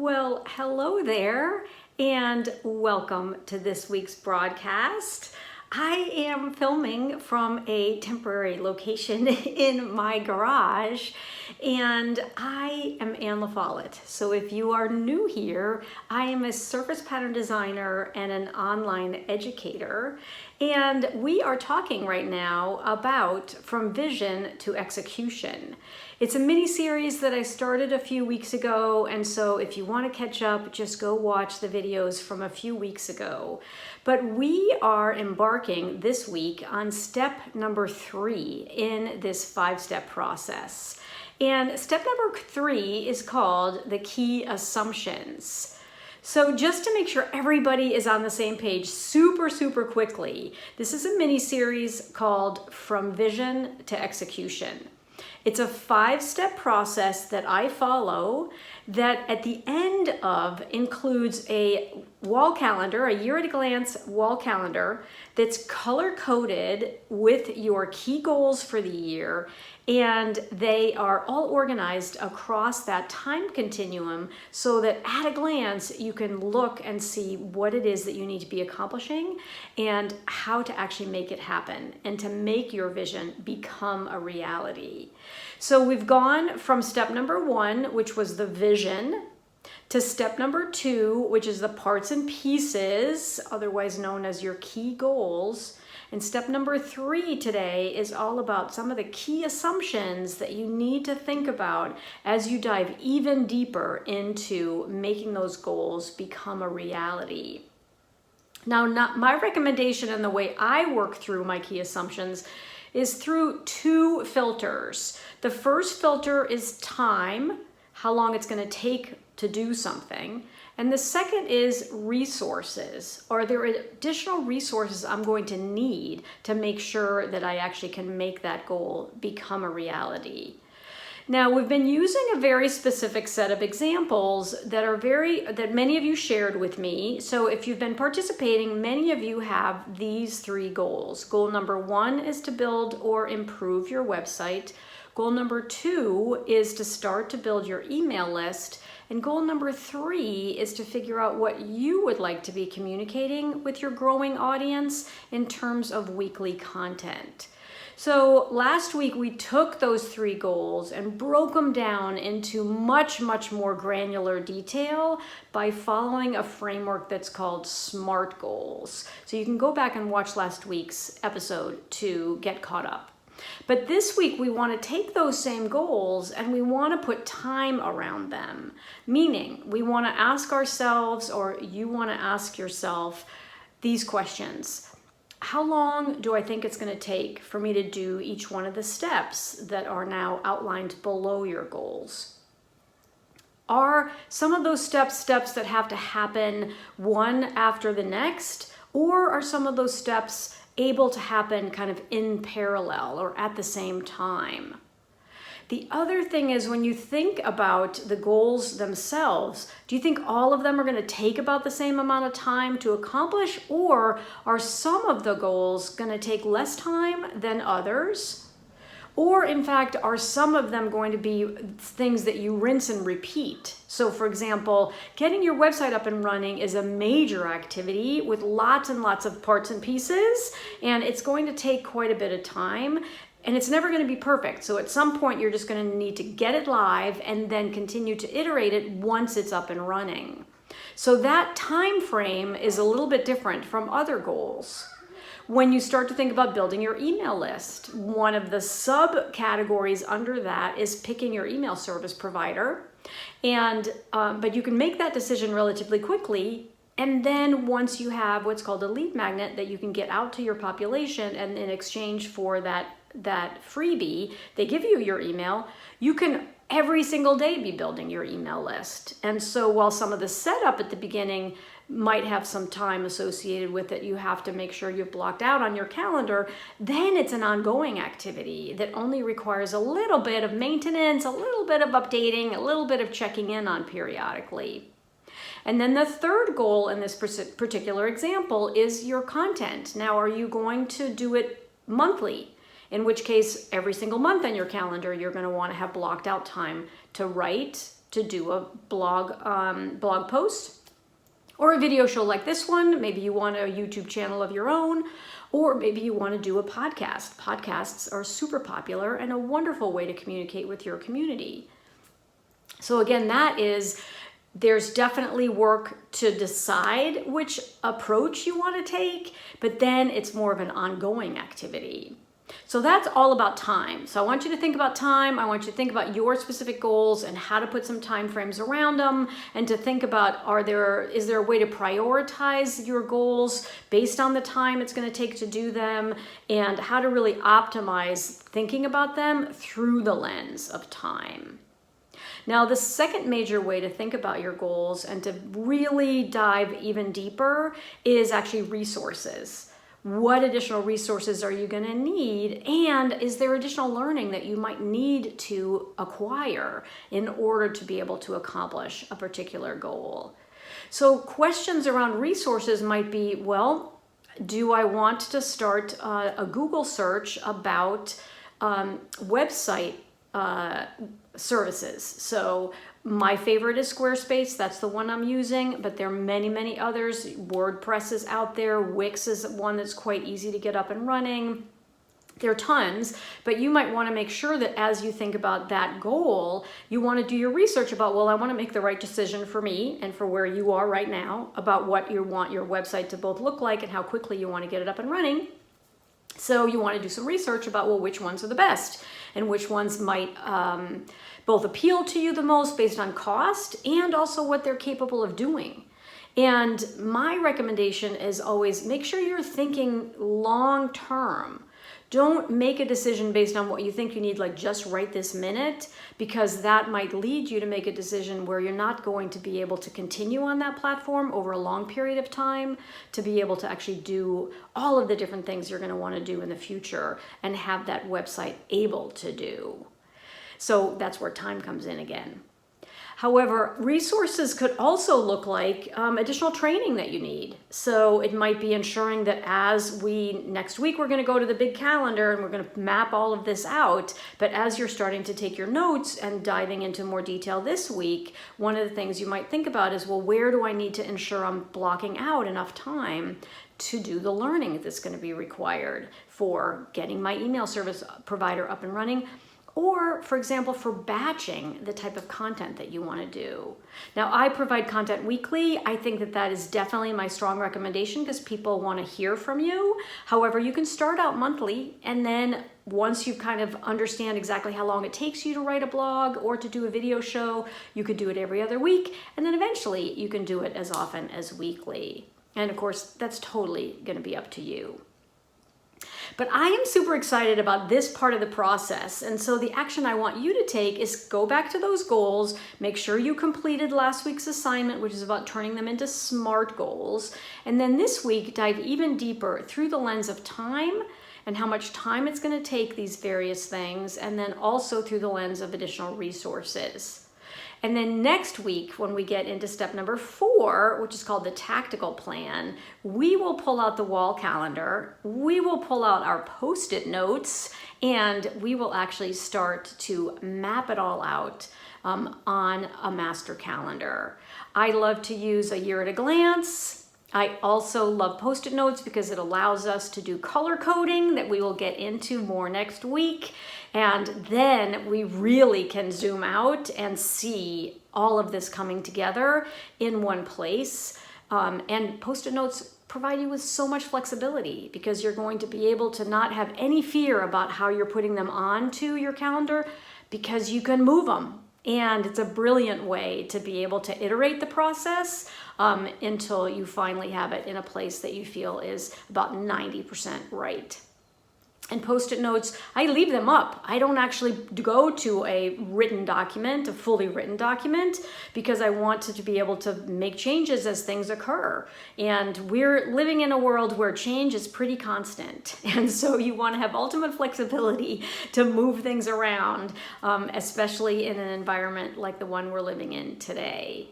Well, hello there, and welcome to this week's broadcast. I am filming from a temporary location in my garage, and I am Ann LaFollette. So if you are new here, I am a surface pattern designer and an online educator, and we are talking right now about from vision to execution. It's a mini series that I started a few weeks ago, and so if you want to catch up, just go watch the videos from a few weeks ago. But we are embarking this week on step number 3 in this 5-step process. And step number 3 is called the key assumptions. So just to make sure everybody is on the same page super quickly, this is a mini series called From Vision to Execution. It's a 5-step process that I follow that at the end of includes a wall calendar, a year-at-a-glance wall calendar that's color-coded with your key goals for the year, and they are all organized across that time continuum so that at a glance you can look and see what it is that you need to be accomplishing and how to actually make it happen and to make your vision become a reality. So we've gone from step number 1, which was the vision, to step number 2, which is the parts and pieces, otherwise known as your key goals. And step number 3 today is all about some of the key assumptions that you need to think about as you dive even deeper into making those goals become a reality. Now, my recommendation and the way I work through my key assumptions is through 2 filters. The first filter is time, how long it's going to take to do something. And the second is resources. Are there additional resources I'm going to need to make sure that I actually can make that goal become a reality? Now, we've been using a very specific set of examples that many of you shared with me. So if you've been participating, many of you have these 3 goals. Goal number 1 is to build or improve your website. Goal number 2 is to start to build your email list. And goal number 3 is to figure out what you would like to be communicating with your growing audience in terms of weekly content. So last week we took those 3 goals and broke them down into much more granular detail by following a framework that's called SMART goals. So you can go back and watch last week's episode to get caught up. But this week we want to take those same goals and we want to put time around them. Meaning we want to ask ourselves, or you want to ask yourself, these questions. How long do I think it's going to take for me to do each one of the steps that are now outlined below your goals? Are some of those steps that have to happen one after the next, or are some of those steps able to happen kind of in parallel or at the same time? The other thing is, when you think about the goals themselves, do you think all of them are going to take about the same amount of time to accomplish, or are some of the goals going to take less time than others? Or in fact, are some of them going to be things that you rinse and repeat? So for example, getting your website up and running is a major activity with lots and lots of parts and pieces, and it's going to take quite a bit of time. And it's never going to be perfect. So at some point, you're just going to need to get it live and then continue to iterate it once it's up and running. So that time frame is a little bit different from other goals. When you start to think about building your email list, one of the subcategories under that is picking your email service provider. But you can make that decision relatively quickly. And then once you have what's called a lead magnet that you can get out to your population, and in exchange for that freebie, they give you your email, you can every single day be building your email list. And so while some of the setup at the beginning might have some time associated with it, you have to make sure you've blocked out on your calendar, then it's an ongoing activity that only requires a little bit of maintenance, a little bit of updating, a little bit of checking in on periodically. And then the third goal in this particular example is your content. Now, are you going to do it monthly? In which case, every single month on your calendar, you're going to want to have blocked out time to write to do a blog post, or a video show like this one. Maybe you want a YouTube channel of your own, or maybe you want to do a podcast. Podcasts are super popular and a wonderful way to communicate with your community. So again, there's definitely work to decide which approach you want to take, but then it's more of an ongoing activity. So that's all about time. So I want you to think about time. I want you to think about your specific goals and how to put some time frames around them, and to think about, is there a way to prioritize your goals based on the time it's going to take to do them, and how to really optimize thinking about them through the lens of time. Now, the second major way to think about your goals and to really dive even deeper is actually resources. What additional resources are you going to need? And is there additional learning that you might need to acquire in order to be able to accomplish a particular goal? So questions around resources might be, well, do I want to start a Google search about website services? So my favorite is Squarespace. That's the one I'm using, but there are many, many others. WordPress is out there. Wix is one that's quite easy to get up and running. There are tons, but you might want to make sure that as you think about that goal, you want to do your research about, well, I want to make the right decision for me and for where you are right now about what you want your website to both look like and how quickly you want to get it up and running. So you want to do some research about, well, which ones are the best and which ones might both appeal to you the most based on cost and also what they're capable of doing. And my recommendation is always make sure you're thinking long term. Don't make a decision based on what you think you need, like just right this minute, because that might lead you to make a decision where you're not going to be able to continue on that platform over a long period of time, to be able to actually do all of the different things you're going to want to do in the future and have that website able to do. So that's where time comes in again. However, resources could also look like additional training that you need. So it might be ensuring that next week we're going to go to the big calendar and we're going to map all of this out. But as you're starting to take your notes and diving into more detail this week, one of the things you might think about is, well, where do I need to ensure I'm blocking out enough time to do the learning that's going to be required for getting my email service provider up and running? Or, for example, for batching the type of content that you want to do. Now, I provide content weekly. I think that is definitely my strong recommendation because people want to hear from you. However, you can start out monthly, and then once you kind of understand exactly how long it takes you to write a blog or to do a video show, you could do it every other week, and then eventually you can do it as often as weekly. And of course, that's totally going to be up to you. But I am super excited about this part of the process. And so the action I want you to take is go back to those goals, make sure you completed last week's assignment, which is about turning them into SMART goals. And then this week, dive even deeper through the lens of time and how much time it's going to take these various things, and then also through the lens of additional resources. And then next week, when we get into step number 4, which is called the tactical plan, we will pull out the wall calendar, we will pull out our Postit notes, and we will actually start to map it all out on a master calendar. I love to use a year at a glance. I also love Postit notes because it allows us to do color coding that we will get into more next week. And then we really can zoom out and see all of this coming together in one place. And Postit notes provide you with so much flexibility because you're going to be able to not have any fear about how you're putting them onto your calendar because you can move them. And it's a brilliant way to be able to iterate the process until you finally have it in a place that you feel is about 90% right. And Postit notes, I leave them up. I don't actually go to a written document, a fully written document, because I want to be able to make changes as things occur. And we're living in a world where change is pretty constant. And so you want to have ultimate flexibility to move things around, especially in an environment like the one we're living in today.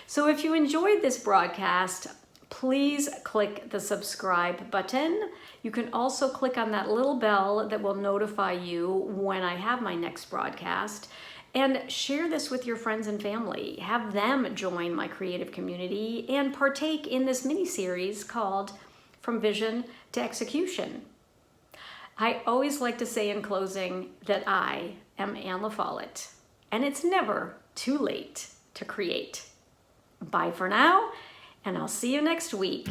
So if you enjoyed this broadcast, please click the subscribe button. You can also click on that little bell that will notify you when I have my next broadcast. And share this with your friends and family. Have them join my creative community and partake in this mini-series called From Vision to Execution. I always like to say in closing that I am Anne LaFollette, and it's never too late to create. Bye for now, and I'll see you next week.